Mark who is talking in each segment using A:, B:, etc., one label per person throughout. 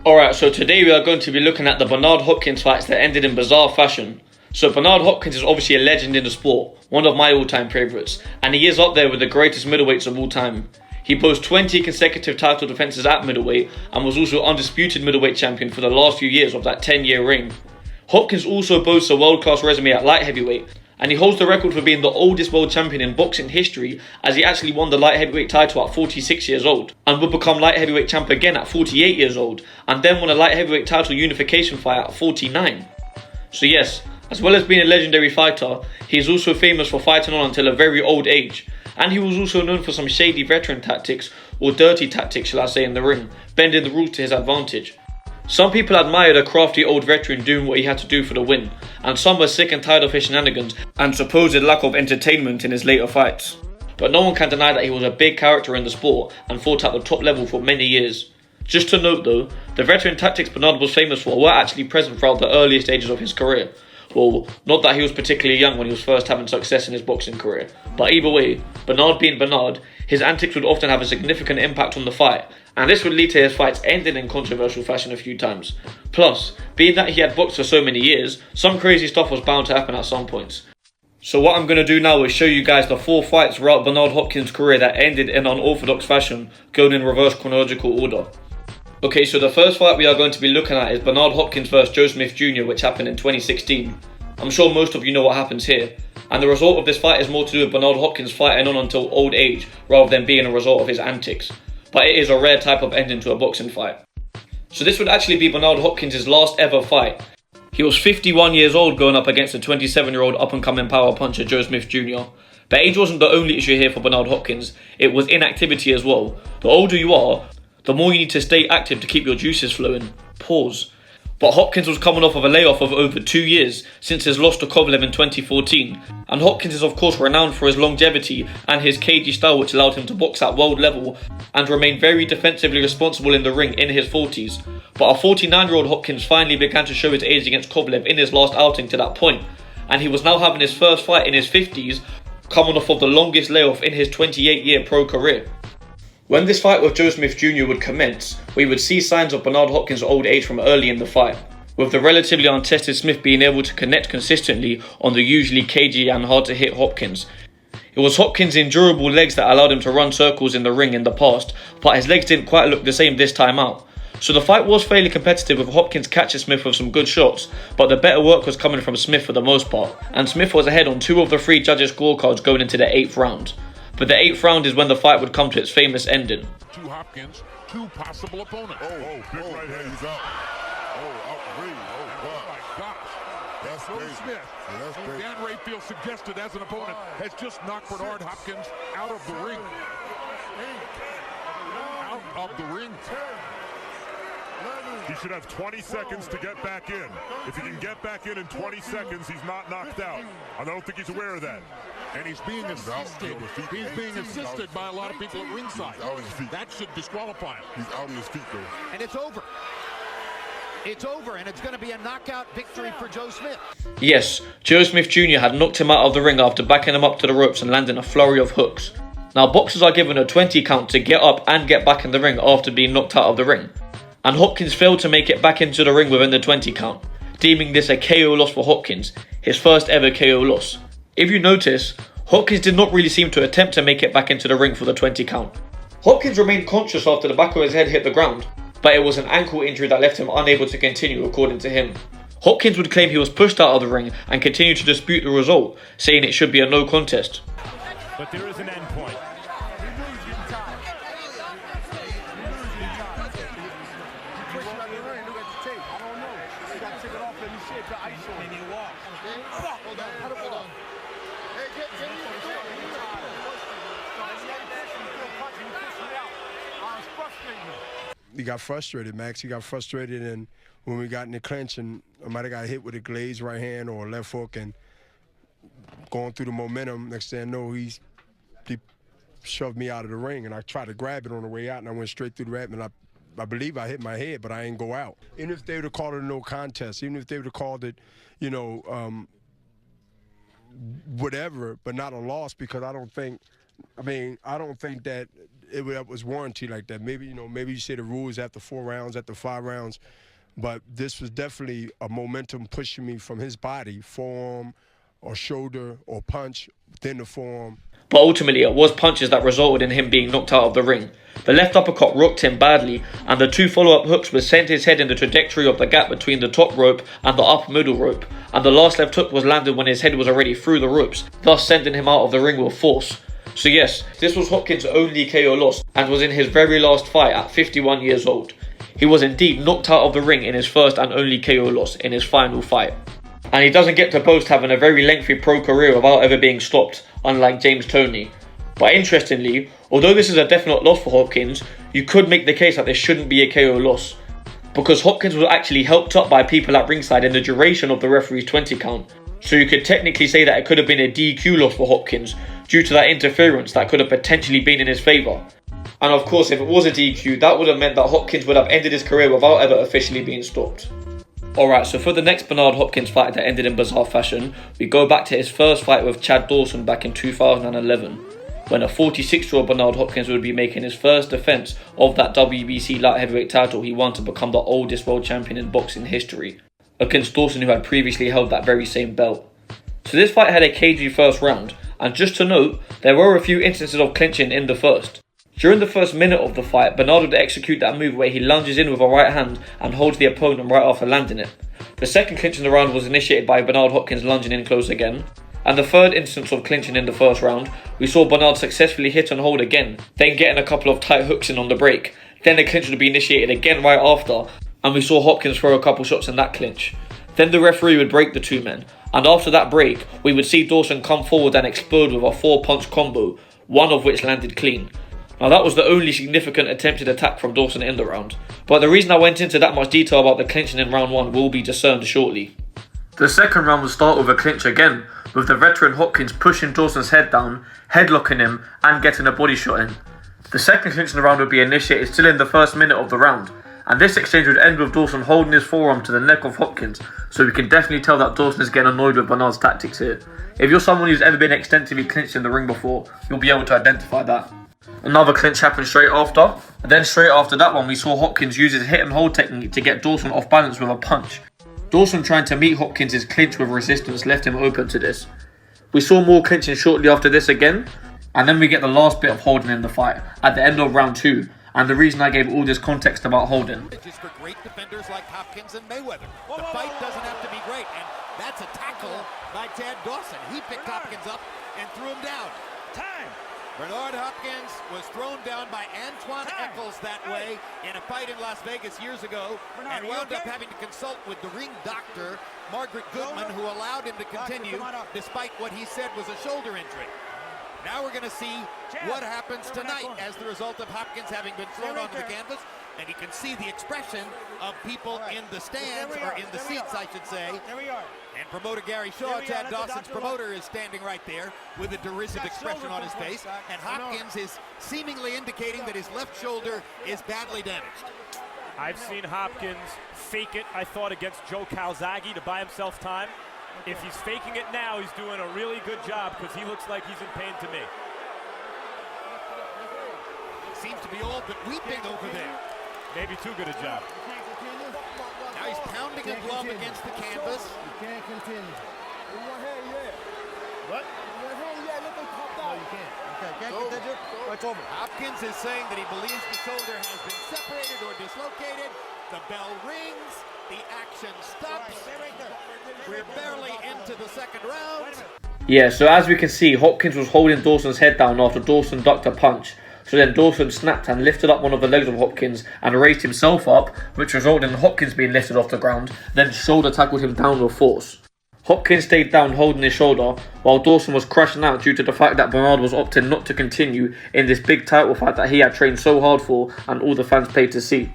A: Alright, so today we are going to be looking at the Bernard Hopkins fights that ended in bizarre fashion. So Bernard Hopkins is obviously a legend in the sport, one of my all-time favourites, and he is up there with the greatest middleweights of all time. He boasts 20 consecutive title defences at middleweight and was also undisputed middleweight champion for the last few years of that 10-year reign. Hopkins also boasts a world-class resume at light heavyweight, and he holds the record for being the oldest world champion in boxing history, as he actually won the light heavyweight title at 46 years old and would become light heavyweight champ again at 48 years old, and then won a light heavyweight title unification fight at 49. So yes, as well as being a legendary fighter, he is also famous for fighting on until a very old age, and he was also known for some shady veteran tactics, or dirty tactics shall I say, in the ring, bending the rules to his advantage. Some people admired a crafty old veteran doing what he had to do for the win, and some were sick and tired of his shenanigans and supposed lack of entertainment in his later fights. But no one can deny that he was a big character in the sport and fought at the top level for many years. Just to note though, the veteran tactics Bernard was famous for were actually present throughout the earliest stages of his career. Well, not that he was particularly young when he was first having success in his boxing career, but either way, Bernard being Bernard, his antics would often have a significant impact on the fight, and this would lead to his fights ending in controversial fashion a few times. Plus, being that he had boxed for so many years, some crazy stuff was bound to happen at some points. So what I'm going to do now is show you guys the 4 fights throughout Bernard Hopkins' career that ended in unorthodox fashion, going in reverse chronological order. Okay, so the first fight we are going to be looking at is Bernard Hopkins vs Joe Smith Jr., which happened in 2016. I'm sure most of you know what happens here, and the result of this fight is more to do with Bernard Hopkins fighting on until old age rather than being a result of his antics. But it is a rare type of ending to a boxing fight. So this would actually be Bernard Hopkins' last ever fight. He was 51 years old going up against a 27-year-old up-and-coming power puncher Joe Smith Jr. But age wasn't the only issue here for Bernard Hopkins, it was inactivity as well. The older you are, the more you need to stay active to keep your juices flowing. Pause. But Hopkins was coming off of a layoff of over 2 years since his loss to Kovalev in 2014, and Hopkins is of course renowned for his longevity and his cagey style, which allowed him to box at world level and remain very defensively responsible in the ring in his 40s. But a 49-year-old Hopkins finally began to show his age against Kovalev in his last outing to that point, and he was now having his first fight in his 50s, coming off of the longest layoff in his 28-year pro career. When this fight with Joe Smith Jr. would commence, we would see signs of Bernard Hopkins' old age from early in the fight, with the relatively untested Smith being able to connect consistently on the usually cagey and hard to hit Hopkins. It was Hopkins' endurable legs that allowed him to run circles in the ring in the past, but his legs didn't quite look the same this time out. So the fight was fairly competitive, with Hopkins catching Smith with some good shots, but the better work was coming from Smith for the most part, and Smith was ahead on 2 of the 3 judges' scorecards going into the 8th round. But the 8th round is when the fight would come to its famous ending.
B: To Hopkins, 2 possible opponents.
C: Big right hand. He's out.
B: Oh my gosh.
C: That's
B: Joe
C: crazy.
B: Smith,
C: That's
B: who
C: crazy.
B: Dan Rayfield suggested as an opponent, has just knocked Bernard Hopkins out of the ring. Out of the ring.
C: He should have 20 seconds to get back in. If he can get back in 20 seconds, he's not knocked out. I don't think he's aware of that.
B: And he's being assisted. He's being assisted by a lot of people at ringside.
C: He's out on his feet.
B: That should disqualify him.
C: He's out on his feet, though.
D: And it's over. It's over, and it's going to be a knockout victory for Joe Smith.
A: Yes, Joe Smith Jr. had knocked him out of the ring after backing him up to the ropes and landing a flurry of hooks. Now boxers are given a 20 count to get up and get back in the ring after being knocked out of the ring, and Hopkins failed to make it back into the ring within the 20 count, deeming this a KO loss for Hopkins, his first ever KO loss. If you notice, Hopkins did not really seem to attempt to make it back into the ring for the 20 count. Hopkins remained conscious after the back of his head hit the ground, but it was an ankle injury that left him unable to continue, according to him. Hopkins would claim he was pushed out of the ring and continued to dispute the result, saying it should be a no contest.
E: But there is an end point.
F: He got frustrated, Max. He got frustrated, and when we got in the clinch, and I might have got hit with a glazed right hand or a left hook, and going through the momentum, next thing I know, he shoved me out of the ring, and I tried to grab it on the way out, and I went straight through the wrap, and I believe I hit my head, but I ain't go out. Even if they would have called it a no contest, even if they would have called it, whatever, but not a loss, because I don't think that it was warranty like that. Maybe, maybe you say the rules after 4 rounds, after 5 rounds, but this was definitely a momentum pushing me from his body, forearm or shoulder or punch, then the forearm.
A: But ultimately, it was punches that resulted in him being knocked out of the ring. The left uppercut rocked him badly, and the 2 follow-up hooks would send his head in the trajectory of the gap between the top rope and the upper middle rope, and the last left hook was landed when his head was already through the ropes, thus sending him out of the ring with force. So yes, this was Hopkins' only KO loss, and was in his very last fight at 51 years old. He was indeed knocked out of the ring in his first and only KO loss in his final fight. And he doesn't get to boast having a very lengthy pro career without ever being stopped, unlike James Toney. But interestingly, although this is a definite loss for Hopkins, you could make the case that this shouldn't be a KO loss, because Hopkins was actually helped up by people at ringside in the duration of the referee's 20 count. So you could technically say that it could have been a DQ loss for Hopkins due to that interference that could have potentially been in his favour. And of course, if it was a DQ, that would have meant that Hopkins would have ended his career without ever officially being stopped. Alright, so for the next Bernard Hopkins fight that ended in bizarre fashion, we go back to his first fight with Chad Dawson back in 2011, when a 46-year-old Bernard Hopkins would be making his first defence of that WBC light heavyweight title he won to become the oldest world champion in boxing history, against Dawson, who had previously held that very same belt. So this fight had a cagey first round, and just to note, there were a few instances of clinching in the first. During the first minute of the fight, Bernard would execute that move where he lunges in with a right hand and holds the opponent right after landing it. The second clinch in the round was initiated by Bernard Hopkins lunging in close again. And the third instance of clinching in the first round, we saw Bernard successfully hit and hold again, then getting a couple of tight hooks in on the break. Then the clinch would be initiated again right after, and we saw Hopkins throw a couple shots in that clinch. Then the referee would break the 2 men, and after that break, we would see Dawson come forward and explode with a 4-punch combo, one of which landed clean. Now that was the only significant attempted attack from Dawson in the round, but the reason I went into that much detail about the clinching in round 1 will be discerned shortly. The second round would start with a clinch again, with the veteran Hopkins pushing Dawson's head down, headlocking him and getting a body shot in. The second clinch in the round would be initiated still in the first minute of the round, and this exchange would end with Dawson holding his forearm to the neck of Hopkins, so we can definitely tell that Dawson is getting annoyed with Bernard's tactics here. If you're someone who's ever been extensively clinched in the ring before, you'll be able to identify that. Another clinch happened straight after, and then straight after that one we saw Hopkins use his hit and hold technique to get Dawson off balance with a punch. Dawson trying to meet Hopkins' clinch with resistance left him open to this. We saw more clinching shortly after this again, and then we get the last bit of holding in the fight at the end of round 2, and the reason I gave all this context about holding.
D: Just for great defenders like Hopkins and Mayweather. The fight doesn't have to be great, and that's a tackle by Chad Dawson. He picked Hopkins up and threw him down. Time! Bernard Hopkins was thrown down by Antoine Eccles that way in a fight in Las Vegas years ago, and wound up having to consult with the ring doctor, Margaret Goodman, who allowed him to continue despite what he said was a shoulder injury. Now we're going to see what happens tonight as the result of Hopkins having been thrown onto the canvas, and you can see the expression of people in the stands, or in the seats, I should say. And promoter Gary Shaw, Chad Dawson's promoter, is standing right there with a derisive expression on his face, and Hopkins is seemingly indicating that his left shoulder is badly damaged.
E: I've seen Hopkins fake it, I thought, against Joe Calzaghe to buy himself time. If he's faking it now, he's doing a really good job, because he looks like he's in pain to me.
D: Seems to be all but weeping over there.
E: Maybe too good a job.
D: Now he's pounding a glove against the canvas.
G: You can't continue.
H: What?
G: No, you can't. Okay, can't continue. It's over.
D: Hopkins is saying that he believes the shoulder has been separated or dislocated. The bell rings. The action stops. We're barely into the second round.
A: Yeah, so as we can see, Hopkins was holding Dawson's head down after Dawson ducked a punch. So then Dawson snapped and lifted up one of the legs of Hopkins and raised himself up, which resulted in Hopkins being lifted off the ground, then shoulder tackled him down with force. Hopkins stayed down holding his shoulder, while Dawson was crashing out due to the fact that Bernard was opting not to continue in this big title fight that he had trained so hard for and all the fans paid to see.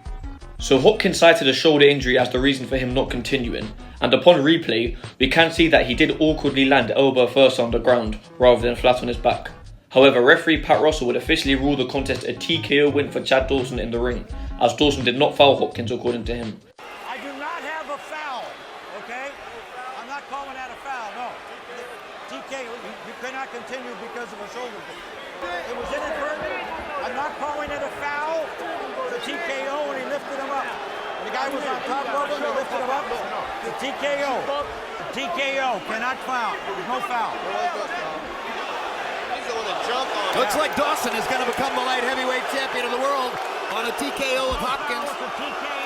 A: So Hopkins cited a shoulder injury as the reason for him not continuing, and upon replay, we can see that he did awkwardly land elbow first on the ground rather than flat on his back. However, referee Pat Russell would officially rule the contest a TKO win for Chad Dawson in the ring, as Dawson did not foul Hopkins according to him.
H: I do not have a foul, okay? I'm not calling that a foul, no. TKO, you cannot continue because of a shoulder blow. It was inadvertent. I'm not calling it a foul. The TKO and he lifted him up. The guy was on top of him, he lifted him up. The TKO. The TKO cannot foul. There's no foul.
D: Looks like Dawson is going to become the light heavyweight champion of the world on a TKO of Hopkins.
H: The TKO.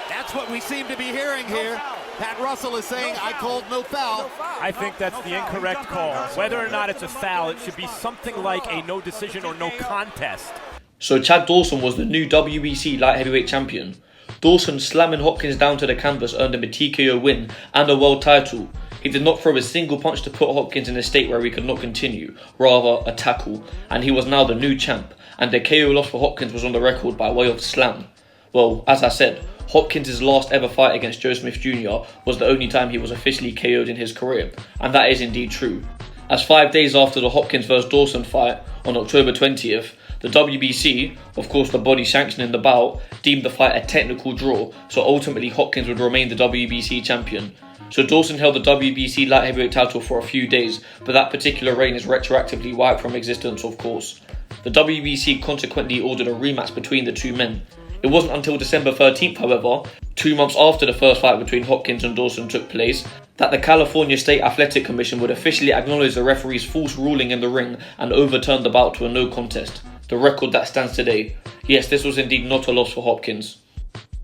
D: That's what we seem to be hearing here. Pat Russell is saying, I called no foul.
E: I think that's the incorrect call. Whether or not it's a foul, it should be something like a no decision or no contest.
A: So Chad Dawson was the new WBC light heavyweight champion. Dawson slamming Hopkins down to the canvas earned him a TKO win and a world title. He did not throw a single punch to put Hopkins in a state where he could not continue, rather a tackle, and he was now the new champ, and the KO loss for Hopkins was on the record by way of slam. Well, as I said, Hopkins' last ever fight against Joe Smith Jr. was the only time he was officially KO'd in his career, and that is indeed true. As 5 days after the Hopkins vs Dawson fight on October 20th, the WBC, of course the body sanctioning the bout, deemed the fight a technical draw, so ultimately Hopkins would remain the WBC champion. So Dawson held the WBC light heavyweight title for a few days, but that particular reign is retroactively wiped from existence, of course. The WBC consequently ordered a rematch between the two men. It wasn't until December 13th, however, 2 months after the first fight between Hopkins and Dawson took place, that the California State Athletic Commission would officially acknowledge the referee's false ruling in the ring and overturn the bout to a no contest. The record that stands today. Yes, this was indeed not a loss for Hopkins.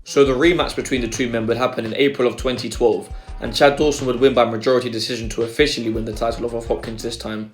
A: So the rematch between the two men would happen in April of 2012, and Chad Dawson would win by majority decision to officially win the title off of Hopkins this time.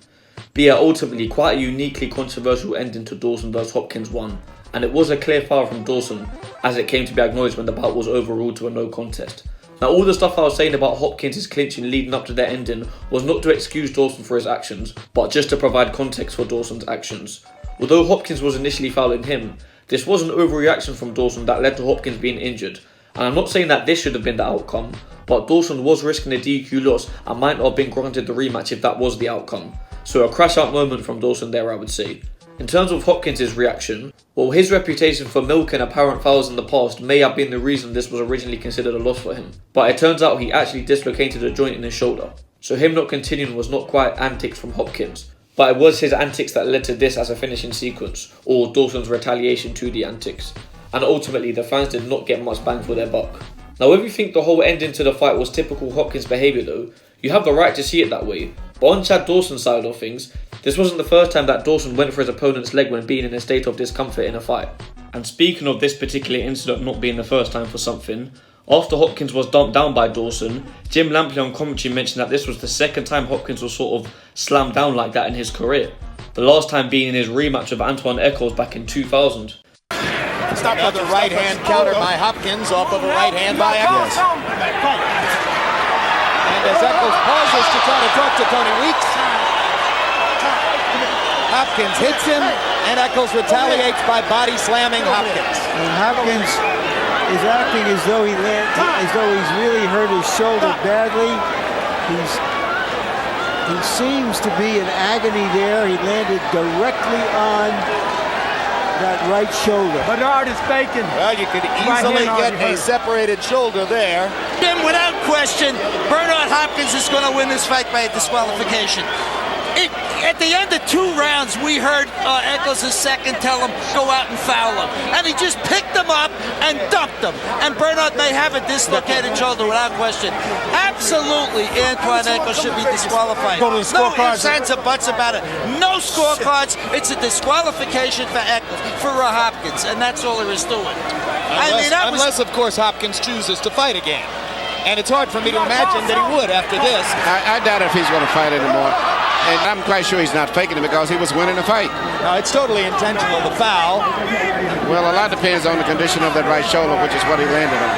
A: But yeah, ultimately quite a uniquely controversial ending to Dawson vs Hopkins 1, and it was a clear foul from Dawson, as it came to be acknowledged when the bout was overruled to a no contest. Now all the stuff I was saying about Hopkins' clinching leading up to their ending was not to excuse Dawson for his actions, but just to provide context for Dawson's actions. Although Hopkins was initially fouling him, this was an overreaction from Dawson that led to Hopkins being injured. And I'm not saying that this should have been the outcome, but Dawson was risking a DQ loss and might not have been granted the rematch if that was the outcome. So a crash out moment from Dawson there, I would say. In terms of Hopkins' reaction, well, his reputation for milking apparent fouls in the past may have been the reason this was originally considered a loss for him. But it turns out he actually dislocated a joint in his shoulder. So him not continuing was not quite antics from Hopkins. But it was his antics that led to this as a finishing sequence, or Dawson's retaliation to the antics. And ultimately, the fans did not get much bang for their buck. Now, if you think the whole ending to the fight was typical Hopkins behaviour though, you have the right to see it that way. But on Chad Dawson's side of things, this wasn't the first time that Dawson went for his opponent's leg when being in a state of discomfort in a fight. And speaking of this particular incident not being the first time for something, after Hopkins was dumped down by Dawson, Jim Lampley on commentary mentioned that this was the second time Hopkins was sort of slammed down like that in his career. The last time being in his rematch with Antoine Eccles back in 2000.
D: Stop with the right hand counter by Hopkins off of a right hand by Eccles. And as Eccles pauses to try to talk to Tony Weeks, Hopkins hits him and Eccles retaliates by body slamming Hopkins.
G: And Hopkins is acting as though he's really hurt his shoulder badly. He seems to be in agony there. He landed directly on that right shoulder.
H: Bernard is faking.
D: Well, you could easily get a separated shoulder there.
I: Then, without question, Bernard Hopkins is going to win this fight by a disqualification. At the end of 2 rounds, we heard Eccles' second tell him, go out and foul him. And he just picked him up and dumped him. And Bernard may have a dislocated shoulder without question. Absolutely, Antoine Eccles should be disqualified.
G: Go to the scorecards.
I: No ifs, ands, or buts about it. No scorecards. It's a disqualification for Eccles, for Hopkins. And that's all there is to it.
D: Unless, of course, Hopkins chooses to fight again. And it's hard for me to imagine that he would after this.
J: I doubt if he's going to fight anymore. And I'm quite sure he's not faking it because he was winning the fight.
D: No, it's totally intentional, the foul.
J: Well, a lot depends on the condition of that right shoulder, which is what he landed on.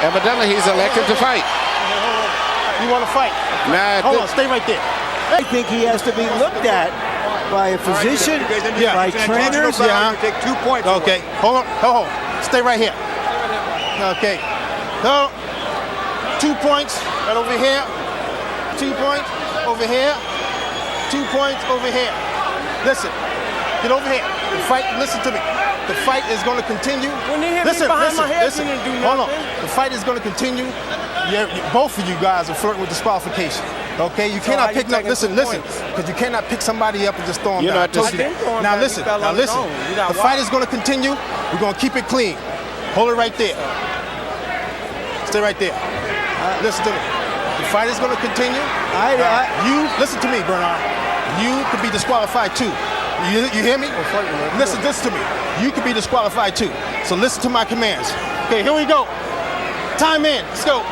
J: Evidently, he's elected to fight.
G: You want to fight?
J: Nah,
G: hold on, stay right there. I think he has to be looked at by a physician, by trainers.
H: Yeah. Take 2 points.
G: Okay, hold on. Stay right here. Okay. So, 2 points right over here. 2 points over here. 2 points over here. Listen, get over here. The fight, listen to me. The fight is going to continue. Listen. Hold on. The fight is going to continue. Both of you guys are flirting with disqualification. Okay, you cannot pick up. Listen, because you cannot pick somebody up and just throw them
J: You're
G: down.
J: not just-
G: Now listen. The fight is going to continue. We're going to keep it clean. Hold it right there. Stay right there. Listen to me. The fight is going to continue. You listen to me, Bernard. You could be disqualified too. You hear me? Listen to me. You could be disqualified too. So listen to my commands. Okay, here we go. Time in. Let's go.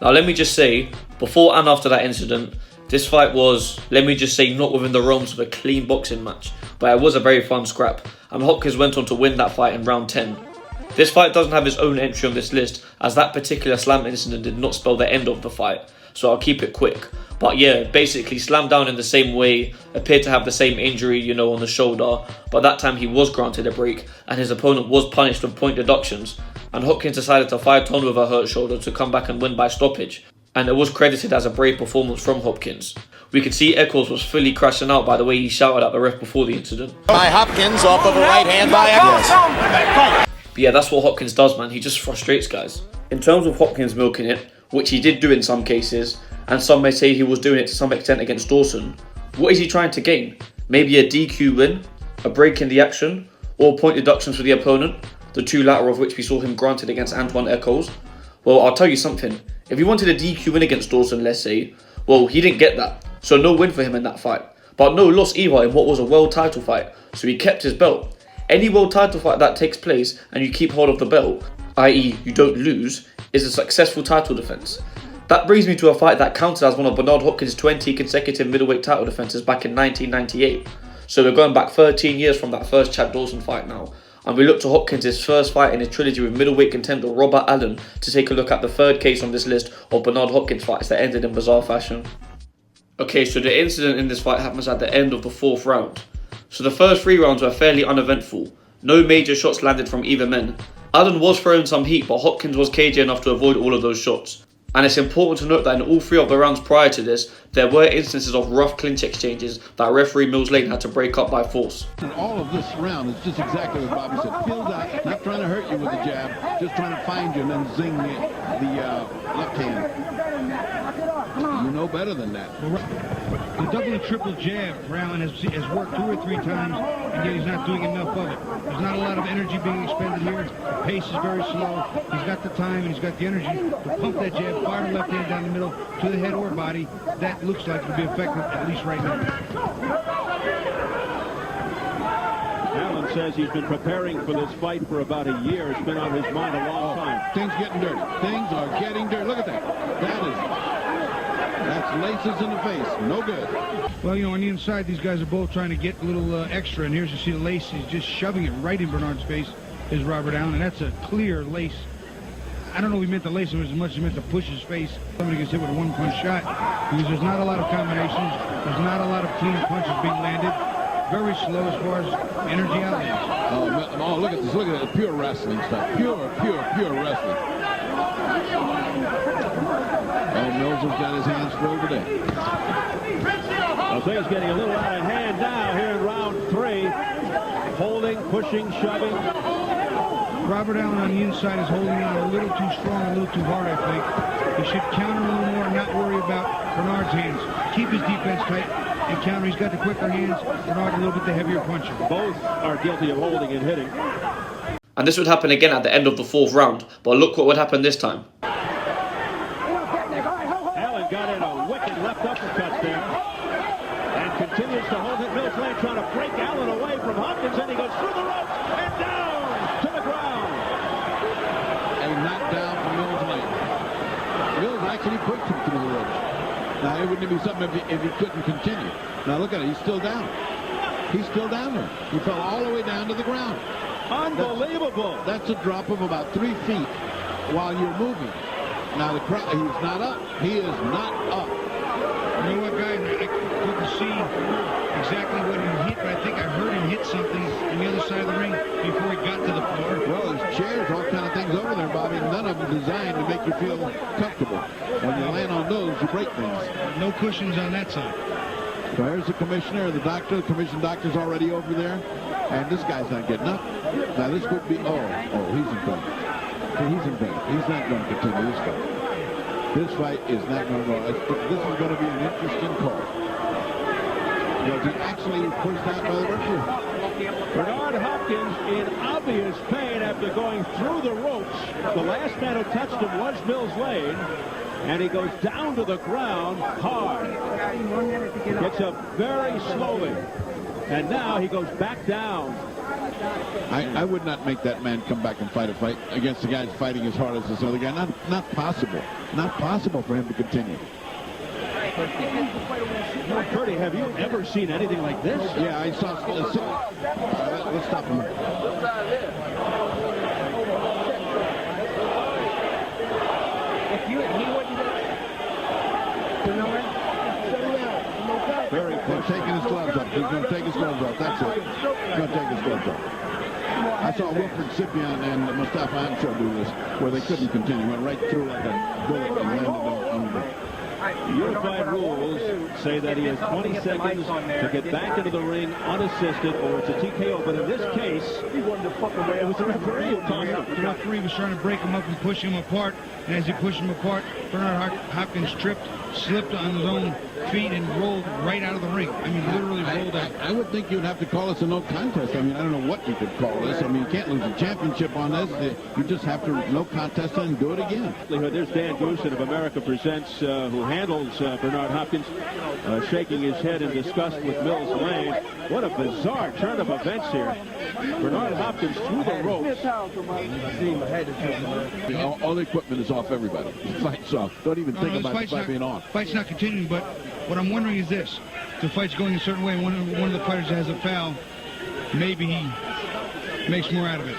A: Now let me just say, before and after that incident, this fight was, let me just say, not within the realms of a clean boxing match, but it was a very fun scrap, and Hopkins went on to win that fight in round 10. This fight doesn't have its own entry on this list, as that particular slam incident did not spell the end of the fight, so I'll keep it quick. But yeah, basically slammed down in the same way, appeared to have the same injury, on the shoulder, but that time he was granted a break, and his opponent was punished with point deductions, and Hopkins decided to fight on with a hurt shoulder to come back and win by stoppage, and it was credited as a brave performance from Hopkins. We could see Eccles was fully crashing out by the way he shouted at the ref before the incident.
I: By Hopkins off of a right hand by Eccles.
A: But yeah, that's what Hopkins does, man. He just frustrates guys. In terms of Hopkins milking it, which he did do in some cases, and some may say he was doing it to some extent against Dawson, what is he trying to gain? Maybe a DQ win, a break in the action, or point deductions for the opponent, the two latter of which we saw him granted against Antoine Eccles? Well, I'll tell you something. If he wanted a DQ win against Dawson, let's say, well, he didn't get that, so no win for him in that fight. But no loss either in what was a world title fight, so he kept his belt. Any world title fight that takes place and you keep hold of the belt, i.e. you don't lose, is a successful title defense. That brings me to a fight that counted as one of Bernard Hopkins' 20 consecutive middleweight title defenses back in 1998. So we're going back 13 years from that first Chad Dawson fight now. And we look to Hopkins' first fight in his trilogy with middleweight contender Robert Allen to take a look at the third case on this list of Bernard Hopkins fights that ended in bizarre fashion. Okay, so the incident in this fight happens at the end of the 4th round. So the first 3 rounds were fairly uneventful. No major shots landed from either men. Allen was throwing some heat, but Hopkins was cagey enough to avoid all of those shots. And it's important to note that in all 3 of the rounds prior to this, there were instances of rough clinch exchanges that referee Mills Lane had to break up by force.
K: And all of this round is just exactly what Bobby said. Feels out, not trying to hurt you with the jab, just trying to find you and then zing the left hand. You know better than that.
L: The double and triple jab for Allen has worked 2 or 3 times, and yet he's not doing enough of it. There's not a lot of energy being expended here. The pace is very slow. He's got the time and he's got the energy to pump that jab, fire the left hand down the middle to the head or body. That looks like it'll be effective, at least right now.
M: Allen says he's been preparing for this fight for about a year. It's been on his mind a long time.
K: Things getting dirty. Things are getting dirty. Look at that. That's laces in the face. No good.
L: Well, on the inside, these guys are both trying to get a little extra, and here's you see the lace. He's just shoving it right in Bernard's face, is Robert Allen, and that's a clear lace. I don't know if he meant to lace him as much as he meant to push his face. Somebody gets hit with a one-punch shot, because there's not a lot of combinations. There's not a lot of clean punches being landed. Very slow as far as energy outlays.
K: Oh, look at this. Look at that. Pure wrestling stuff. Pure wrestling. Oh, Mills has got his hands full today.
M: Well, things getting a little out of hand now here in round 3. Holding, pushing, shoving.
L: Robert Allen on the inside is holding on a little too strong, a little too hard, I think. He should counter a little more and not worry about Bernard's hands. Keep his defense tight and counter. He's got the quicker hands. Bernard a little bit the heavier puncher.
M: Both are guilty of holding and hitting.
A: And this would happen again at the end of the 4th round, but look what would happen this time.
M: Allen got in a wicked left uppercut there and continues to hold it. Mills Lane trying to break Allen away from Hopkins, and he goes through the ropes and down to the ground.
K: A knockdown from Mills Lane. Mills actually pushed him through the ropes. Now, it wouldn't be something if he couldn't continue. Now, look at it. He's still down. He's still down there. He fell all the way down to the ground.
M: Unbelievable.
K: That's a drop of about 3 feet while you're moving. Now, he's not up. He is not up.
L: You know what, guys? I couldn't see exactly what he hit, but I think I heard him hit something on the other side of the ring before he got to the floor.
K: Well, there's chairs, all kind of things over there, Bobby. None of them designed to make you feel comfortable. When you land on those, you break things.
L: No cushions on that side.
K: So here's the commissioner, the doctor. The commission doctor's already over there. And this guy's not getting up. Now, this would be... Oh, he's in pain. He's in pain. He's not going to continue this fight. This fight is not going to go. This is going to be an interesting call. Was he actually pushed out by the referee?
M: Bernard Hopkins in obvious pain after going through the ropes. The last man who touched him was Mills Lane. And he goes down to the ground hard. Gets up very slowly. And now he goes back down.
K: I would not make that man come back and fight a fight against the guy fighting as hard as this other guy. Not possible. Not possible for him to continue.
M: Purdy, have you ever seen anything like this?
K: Yeah, I saw. Let's stop him.
M: Very
K: close. Taking his gloves off. He's going to take his gloves off. That's it. He's going to take his gloves off. I saw Wilfred Scipion and Mustafa Ansho do this, where they couldn't continue. Went right through like a bullet and landed on the...
M: Unified rules say that he has 20 seconds to get back into the ring unassisted, or it's a TKO. But in this case, it was the referee who tossed him.
L: The referee was trying to break him up and push him apart. And as he pushed him apart, Bernard Hopkins tripped, slipped on his own feet, and rolled right out of the ring. I mean, literally rolled out.
K: I would think you'd have to call this a no contest. I mean, I don't know what you could call this. I mean, you can't lose a championship on this. You just have to no contest and do it again.
M: There's Dan Dawson of America Presents, who handles Bernard Hopkins, shaking his head in disgust with Mills Lane. What a bizarre turn of events here. Bernard Hopkins through the ropes.
K: All the equipment is off everybody. The fight's off. Don't even think about the fight being on.
L: Fight's not continuing, but what I'm wondering is this. The fight's going a certain way. One of the fighters has a foul. Maybe he makes more out of it.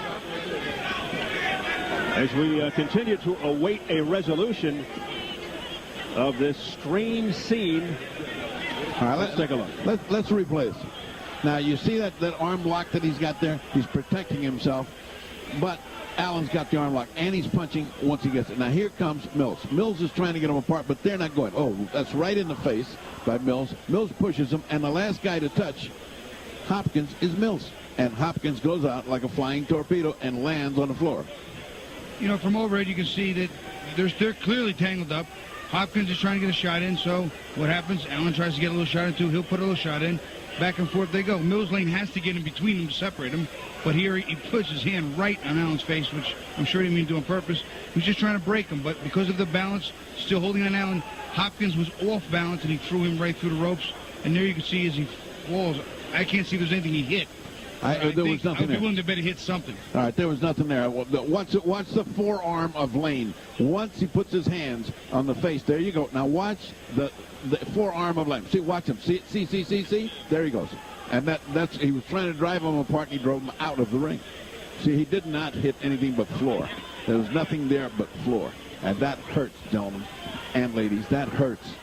M: As we continue to await a resolution of this strange scene.
K: All right, let's take a look. Let's replay this. Now, you see that arm lock that he's got there? He's protecting himself, but Allen's got the arm lock, and he's punching once he gets it. Now, here comes Mills. Mills is trying to get him apart, but they're not going. Oh, that's right in the face by Mills. Mills pushes him, and the last guy to touch Hopkins is Mills. And Hopkins goes out like a flying torpedo and lands on the floor.
L: You know, from overhead, you can see that they're clearly tangled up. Hopkins is trying to get a shot in, so what happens? Allen tries to get a little shot in, too. He'll put a little shot in. Back and forth they go. Mills Lane has to get in between them to separate them, but here he puts his hand right on Allen's face, which I'm sure he didn't mean to do on purpose. He was just trying to break him, but because of the balance, still holding on Allen, Hopkins was off balance, and he threw him right through the ropes. And there you can see as he falls, I can't see if there's anything he hit.
K: There was nothing there.
L: I'd be willing to bet he hit something.
K: All right, there was nothing there. Watch the forearm of Lane. Once he puts his hands on the face, there you go. Now watch the forearm of Lane. See, watch him. See. There he goes. And that's he was trying to drive him apart, and he drove him out of the ring. See, he did not hit anything but floor. There was nothing there but floor. And that hurts, gentlemen and ladies. That hurts.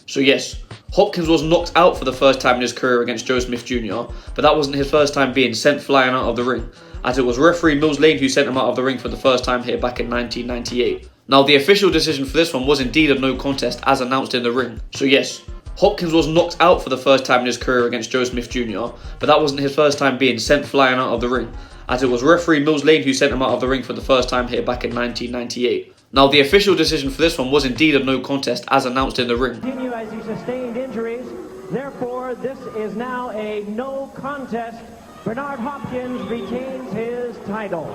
A: So yes, Hopkins was knocked out for the first time in his career against Joe Smith Jr., but that wasn't his first time being sent flying out of the ring, as it was referee Mills Lane who sent him out of the ring for the first time here back in 1998. Now, the official decision for this one was indeed a no contest as announced in the ring. So yes, Hopkins was knocked out for the first time in his career against Joe Smith Jr., but that wasn't his first time being sent flying out of the ring, as it was referee Mills Lane who sent him out of the ring for the first time here back in 1998. Now, the official decision for this one was indeed a no contest as announced in the ring.
N: Continue as he sustained injuries. Therefore, this is now a no contest. Bernard Hopkins retains his title.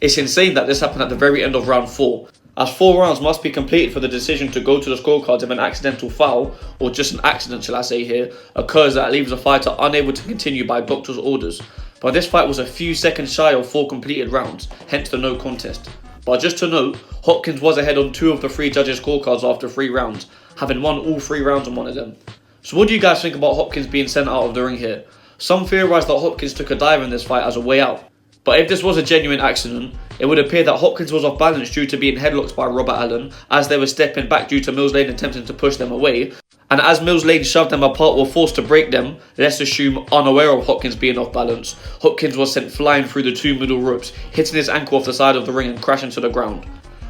A: It's insane that this happened at the very end of round 4, as 4 rounds must be completed for the decision to go to the scorecards if an accidental foul, or just an accident shall I say here, occurs that leaves a fighter unable to continue by doctor's orders. But this fight was a few seconds shy of 4 completed rounds, hence the no contest. But just to note, Hopkins was ahead on 2 of the 3 judges' scorecards after 3 rounds, having won all 3 rounds on one of them. So what do you guys think about Hopkins being sent out of the ring here? Some theorise that Hopkins took a dive in this fight as a way out. But if this was a genuine accident, it would appear that Hopkins was off balance due to being headlocked by Robert Allen as they were stepping back due to Mills Lane attempting to push them away. And as Mills Lane shoved them apart or forced to break them, let's assume unaware of Hopkins being off balance, Hopkins was sent flying through the 2 middle ropes, hitting his ankle off the side of the ring and crashing to the ground.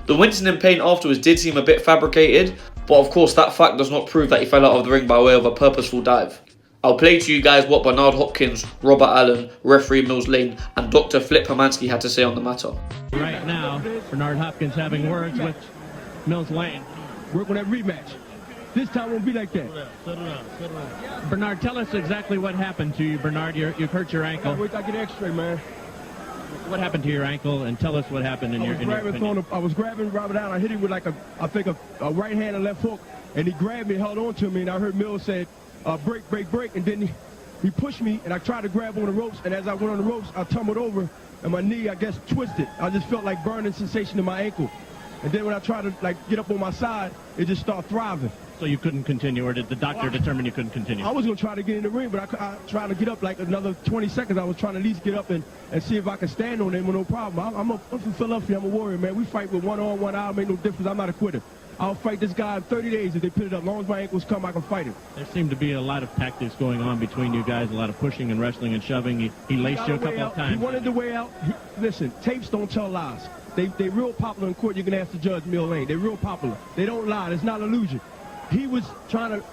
A: The wincing in pain afterwards did seem a bit fabricated, but of course that fact does not prove that he fell out of the ring by way of a purposeful dive. I'll play to you guys what Bernard Hopkins, Robert Allen, referee Mills Lane, and Dr. Flip Pomansky had to say on the matter.
M: Right now, Bernard Hopkins having words with Mills Lane.
K: Work on that rematch. This time won't be like that.
M: Bernard, tell us exactly what happened to you, Bernard. You've hurt your ankle.
K: Wait till I get an X-ray, man.
M: What happened to your ankle, and tell us what happened in your opinion.
K: I was grabbing Robert Allen. I hit him with like a right hand and left hook, and he grabbed me, held on to me, and I heard Mills say, break, break, break, and then he pushed me, and I tried to grab on the ropes, and as I went on the ropes, I tumbled over, and my knee, I guess, twisted. I just felt like burning sensation in my ankle. And then when I tried to get up on my side, it just started thriving.
M: So you couldn't continue, or did the doctor determine you couldn't continue?
K: I was going to try to get in the ring, but I tried to get up like another 20 seconds. I was trying to at least get up and see if I could stand on them with no problem. I'm from Philadelphia. I'm a warrior, man. We fight with one arm, one eye. Make no difference. I'm not a quitter. I'll fight this guy in 30 days if they put it up. As long as my ankles come, I can fight him.
M: There seemed to be a lot of tactics going on between you guys, a lot of pushing and wrestling and shoving. He laced you a couple of times.
K: He wanted the way out. Listen, tapes don't tell lies. They real popular in court. You can ask the judge, Mill Lane. They're real popular. They don't lie. It's not illusion. He was trying to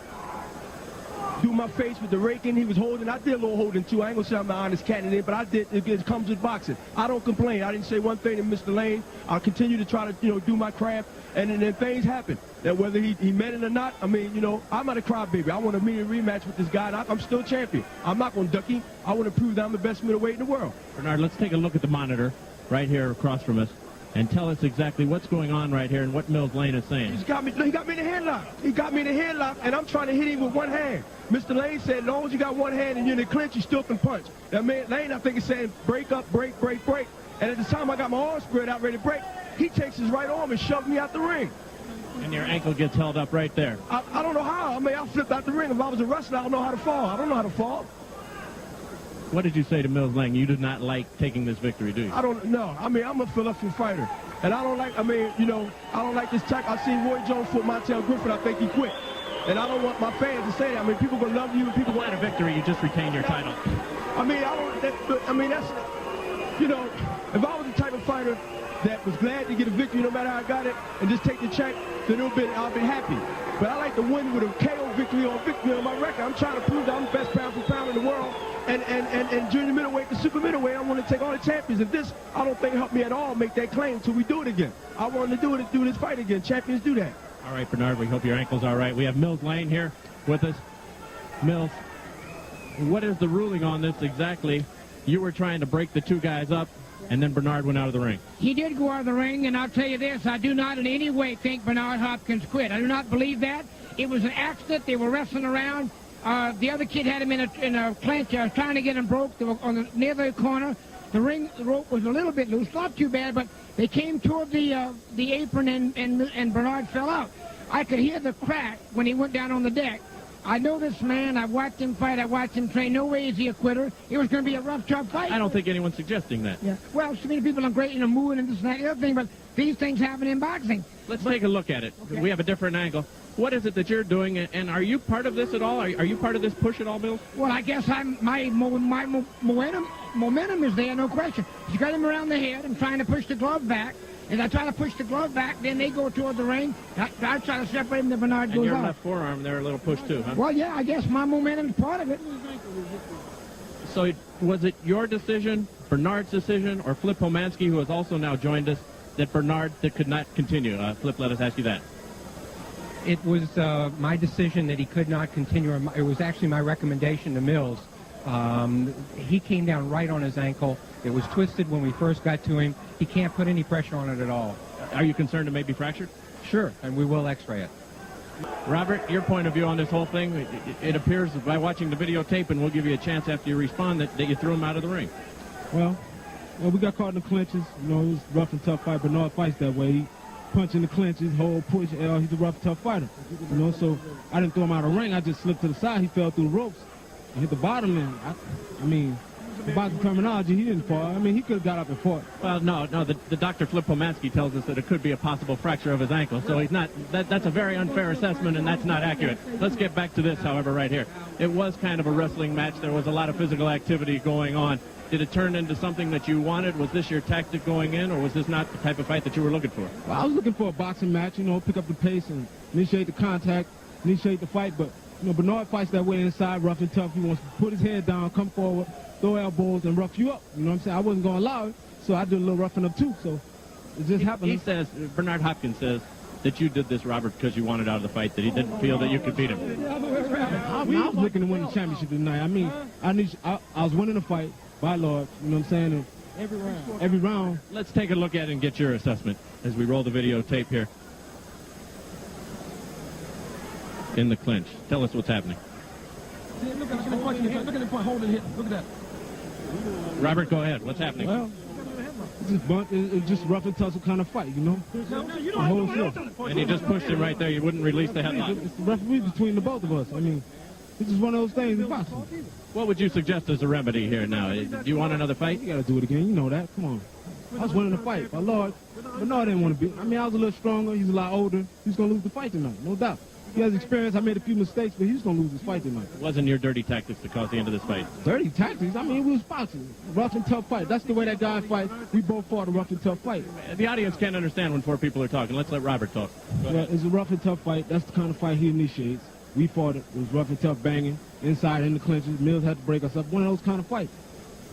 K: do my face with the raking. He was holding. I did a little holding, too. I ain't going to say I'm the honest candidate, but I did. It comes with boxing. I don't complain. I didn't say one thing to Mr. Lane. I'll continue to try to, do my craft. And then things happen. That whether he meant it or not, I mean, I'm not a crybaby. I want a immediate rematch with this guy, and I'm still champion. I'm not going to duck him. I want to prove that I'm the best middleweight in the world.
M: Bernard, let's take a look at the monitor right here across from us and tell us exactly what's going on right here and what Mills Lane is saying.
K: He got me in the headlock. He got me in the headlock, and I'm trying to hit him with one hand. Mr. Lane said, as long as you got one hand and you're in the clinch, you still can punch. That man, Lane, I think, is saying, break up, break, break, break. And at the time I got my arm spread out, ready to break, he takes his right arm and shoves me out the ring.
M: And your ankle gets held up right there.
K: I don't know how. I mean, I flipped out the ring. If I was a wrestler, I don't know how to fall. I don't know how to fall.
M: What did you say to Mills Lane? You did not like taking this victory, do you?
K: I don't know. I mean, I'm a Philadelphia fighter. And I don't like, I don't like this tech. I seen Roy Jones for Montel Griffin. I think he quit. And I don't want my fans to say that. I mean, people going to love you and people
M: want a victory. You just retain your title.
K: I mean, that's, if I was the type of fighter that was glad to get a victory no matter how I got it and just take the check, then I'll be happy. But I like to win with a KO victory on my record. I'm trying to prove that I'm the best pound for pound in the world. And junior middleweight to super middleweight, I want to take all the champions. And this, I don't think helped me at all make that claim until we do it again. I wanted to do this fight again. Champions do that.
M: All right, Bernard, we hope your ankle's all right. We have Mills Lane here with us. Mills, what is the ruling on this exactly? You were trying to break the two guys up, and then Bernard went out of the ring.
O: He did go out of the ring, and I'll tell you this, I do not in any way think Bernard Hopkins quit. I do not believe that. It was an accident. They were wrestling around. The other kid had him in a clinch. I was trying to get him broke. They were near the corner. The rope was a little bit loose, not too bad, but they came toward the apron, and Bernard fell out. I could hear the crack when he went down on the deck. I know this man. I've watched him fight. I've watched him train. No way is he a quitter. It was going to be a rough, tough fight.
M: I don't think anyone's suggesting that.
O: Yeah. Well, so many people are great in a mood and this and that, the other thing, but these things happen in boxing.
M: Let's take a look at it. Okay. We have a different angle. What is it that you're doing, and are you part of this at all? Are you part of this push at all, Mills?
O: Well, I guess my momentum is there, no question. You got him around the head. I'm trying to push the glove back. As I try to push the glove back, then they go toward the ring. I try to separate him, then Bernard goes off.
M: And your left forearm there, a little push too, huh?
O: Well, yeah, I guess my momentum is part of it.
M: So was it your decision, Bernard's decision, or Flip Pomansky, who has also now joined us, that Bernard could not continue? Flip, let us ask you that.
P: It was my decision that he could not continue. It was actually my recommendation to Mills. He came down right on his ankle. It was twisted when we first got to him. He can't put any pressure on it at all.
M: Are you concerned it may be fractured?
P: Sure, and we will x-ray it.
M: Robert, your point of view on this whole thing, it appears by watching the videotape, and we'll give you a chance after you respond, that you threw him out of the ring.
Q: Well, we got caught in the clinches. It was a rough and tough fight. Bernard fights that way. He punch in the clinches, hold, push. He's a rough, tough fighter. So I didn't throw him out of the ring. I just slipped to the side. He fell through the ropes and hit the bottom. And I mean, about the terminology, he didn't fall. I mean, he could have got up and fought.
M: Well, no. The Dr. Flip Pomansky tells us that it could be a possible fracture of his ankle. So he's not. That's a very unfair assessment, and that's not accurate. Let's get back to this, however, right here. It was kind of a wrestling match. There was a lot of physical activity going on. Did it turn into something that you wanted? Was this your tactic going in, or was this not the type of fight that you were looking for?
Q: Well, I was looking for a boxing match, pick up the pace and initiate the contact, initiate the fight. But You know, Bernard fights that way inside, rough and tough. He wants to put his head down, come forward, throw elbows, and rough you up. You know what I'm saying? I wasn't going to allow it, so I did a little roughing up too. So it just happened.
M: He says, Bernard Hopkins says, that you did this, Robert, because you wanted out of the fight, that he didn't feel that you could beat him.
Q: I was looking to win the championship tonight. I mean, I was winning the fight, by Lord, you know what I'm saying? And every round.
M: Let's take a look at it and get your assessment as we roll the videotape here. In the clinch. Tell us what's happening.
Q: Look at the point holding hit. Look at that.
M: Robert, go ahead. What's happening?
Q: Well, it's just rough and tussle kind of fight, you know?
M: And he just pushed him right there. You wouldn't release the headlock.
Q: It's the referee between the both of us. I mean, it's just one of those things in boxing.
M: What would you suggest as a remedy here now? Do you want another fight?
Q: You got to do it again. You know that. Come on. I was winning the fight. My Lord. Bernard didn't want to be. I mean, I was a little stronger. He's a lot older. He's going to lose the fight tonight, no doubt. He has experience. I made a few mistakes, but he's going to lose his fight tonight.
M: It wasn't your dirty tactics to cause the end of this fight.
Q: Dirty tactics? I mean, we was boxing. Rough and tough fight. That's the way that guy fights. We both fought a rough and tough fight.
M: The audience can't understand when four people are talking. Let's let Robert talk.
Q: Well, it's a rough and tough fight. That's the kind of fight he initiates. We fought it. It was rough and tough banging. Inside in the clinches. Mills had to break us up. One of those kind of fights.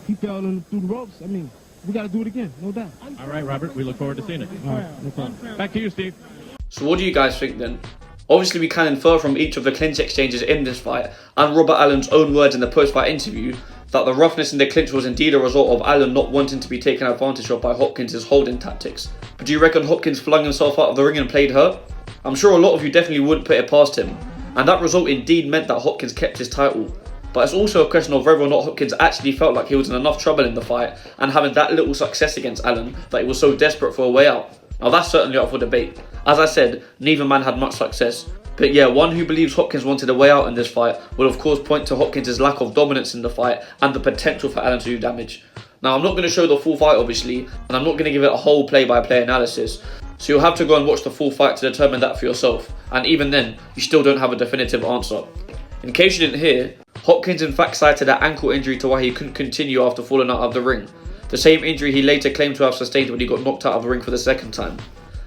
Q: He fell through the ropes. I mean, we got to do it again. No doubt.
M: All right, Robert. We look forward to seeing it.
Q: All right. No problem.
M: Back to you, Steve.
A: So what do you guys think then? Obviously, we can infer from each of the clinch exchanges in this fight, and Robert Allen's own words in the post-fight interview, that the roughness in the clinch was indeed a result of Allen not wanting to be taken advantage of by Hopkins' holding tactics. But do you reckon Hopkins flung himself out of the ring and played hurt? I'm sure a lot of you definitely wouldn't put it past him, and that result indeed meant that Hopkins kept his title. But it's also a question of whether or not Hopkins actually felt like he was in enough trouble in the fight and having that little success against Allen that he was so desperate for a way out. Now that's certainly up for debate. As I said, neither man had much success. But yeah, one who believes Hopkins wanted a way out in this fight will of course point to Hopkins' lack of dominance in the fight and the potential for Allen to do damage. Now I'm not going to show the full fight obviously, and I'm not going to give it a whole play-by-play analysis. So you'll have to go and watch the full fight to determine that for yourself. And even then, you still don't have a definitive answer. In case you didn't hear, Hopkins in fact cited an ankle injury to why he couldn't continue after falling out of the ring. The same injury he later claimed to have sustained when he got knocked out of the ring for the second time.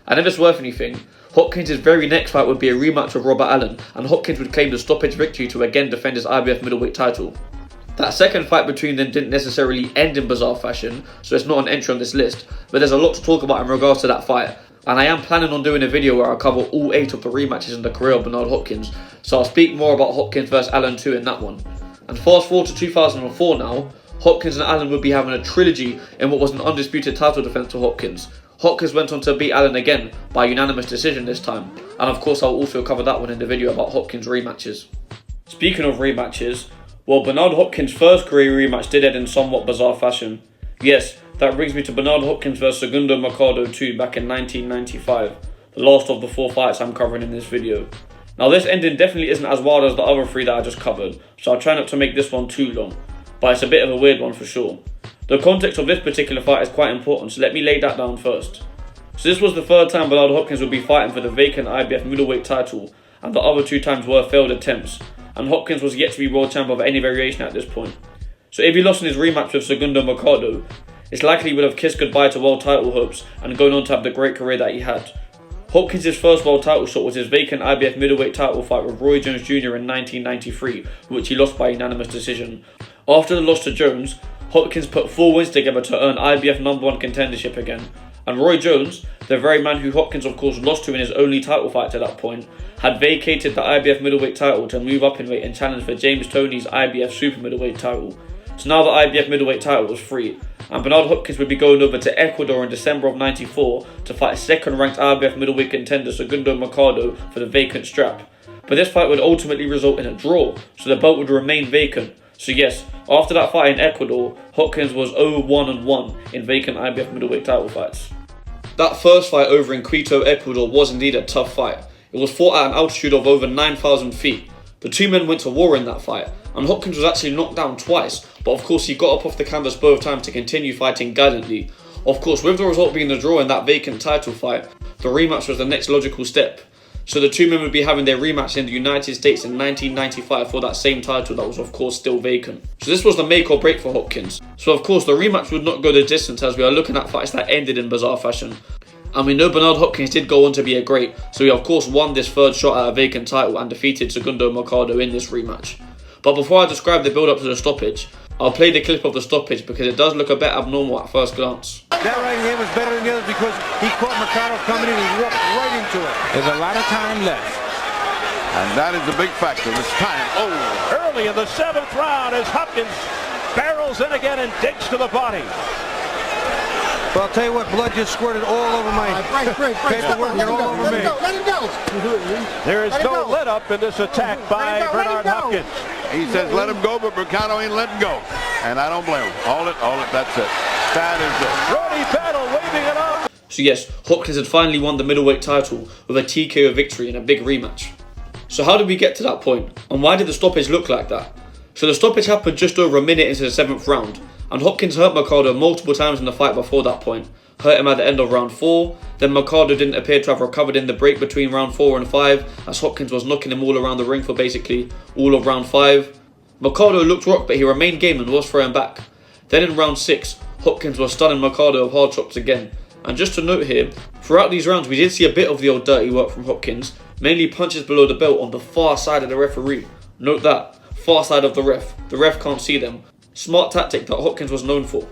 A: And if it's worth anything, Hopkins' very next fight would be a rematch with Robert Allen, and Hopkins would claim the stoppage victory to again defend his IBF middleweight title. That second fight between them didn't necessarily end in bizarre fashion, so it's not an entry on this list, but there's a lot to talk about in regards to that fight, and I am planning on doing a video where I cover all 8 of the rematches in the career of Bernard Hopkins, so I'll speak more about Hopkins vs Allen too in that one. And fast forward to 2004 now, Hopkins and Allen would be having a trilogy in what was an undisputed title defense to Hopkins. Hopkins went on to beat Allen again by unanimous decision this time, and of course I'll also cover that one in the video about Hopkins rematches. Speaking of rematches, well, Bernard Hopkins' first career rematch did end in somewhat bizarre fashion. Yes, that brings me to Bernard Hopkins vs Segundo Mercado 2 back in 1995, the last of the 4 fights I'm covering in this video. Now this ending definitely isn't as wild as the other 3 that I just covered, so I'll try not to make this one too long, but it's a bit of a weird one for sure. The context of this particular fight is quite important, so let me lay that down first. So this was the 3rd time Bernard Hopkins would be fighting for the vacant IBF middleweight title, and the other 2 times were failed attempts, and Hopkins was yet to be world champion of any variation at this point. So if he lost in his rematch with Segundo Mercado, it's likely he would have kissed goodbye to world title hopes and gone on to have the great career that he had. Hopkins' first world title shot was his vacant IBF middleweight title fight with Roy Jones Jr. in 1993, which he lost by unanimous decision. After the loss to Jones, Hopkins put 4 wins together to earn IBF #1 contendership again, and Roy Jones, the very man who Hopkins of course lost to in his only title fight to that point, had vacated the IBF middleweight title to move up in weight and challenge for James Toney's IBF super middleweight title. So now the IBF middleweight title was free, and Bernard Hopkins would be going over to Ecuador in December of '94 to fight 2nd ranked IBF middleweight contender Segundo Mercado for the vacant strap. But this fight would ultimately result in a draw, so the belt would remain vacant. So yes, after that fight in Ecuador, Hopkins was 0-1-1 in vacant IBF middleweight title fights. That first fight over in Quito, Ecuador was indeed a tough fight. It was fought at an altitude of over 9,000 feet. The 2 men went to war in that fight, and Hopkins was actually knocked down twice, but of course he got up off the canvas both times to continue fighting gallantly. Of course, with the result being the draw in that vacant title fight, the rematch was the next logical step. So the 2 men would be having their rematch in the United States in 1995 for that same title that was of course still vacant. So this was the make or break for Hopkins. So of course the rematch would not go the distance as we are looking at fights that ended in bizarre fashion. And we know Bernard Hopkins did go on to be a great, so he of course won this third shot at a vacant title and defeated Segundo Mercado in this rematch. But before I describe the build up to the stoppage, I'll play the clip of the stoppage because it does look a bit abnormal at first glance.
G: That right hand was better than the others because he caught Mercado coming in and walked right into it.
H: There's a lot of time left.
C: And that is a big factor. This time,
M: Early in the 7th round as Hopkins barrels in again and digs to the body.
G: Well, I'll tell you what, blood just squirted all over my paperwork and all over me.
H: Let him go.
M: There is no let up in this attack by Bernard Hopkins.
C: he says let him go, but Mercado ain't letting go. And I don't blame him. All it, that's it. That is it.
M: Roddy Battle waving it up.
A: So yes, Hopkins had finally won the middleweight title with a TKO victory in a big rematch. So how did we get to that point? And why did the stoppage look like that? So the stoppage happened just over a minute into the 7th round, and Hopkins hurt Mercado multiple times in the fight before that point. Hurt him at the end of round 4, then Mercado didn't appear to have recovered in the break between round 4 and 5, as Hopkins was knocking him all around the ring for basically all of round 5. Mercado looked rocked, but he remained game and was throwing back. Then in round 6, Hopkins was stunning Mercado with hard chops again. And just to note here, throughout these rounds we did see a bit of the old dirty work from Hopkins, mainly punches below the belt on the far side of the referee. Note that, far side of the ref. The ref can't see them. Smart tactic that Hopkins was known for.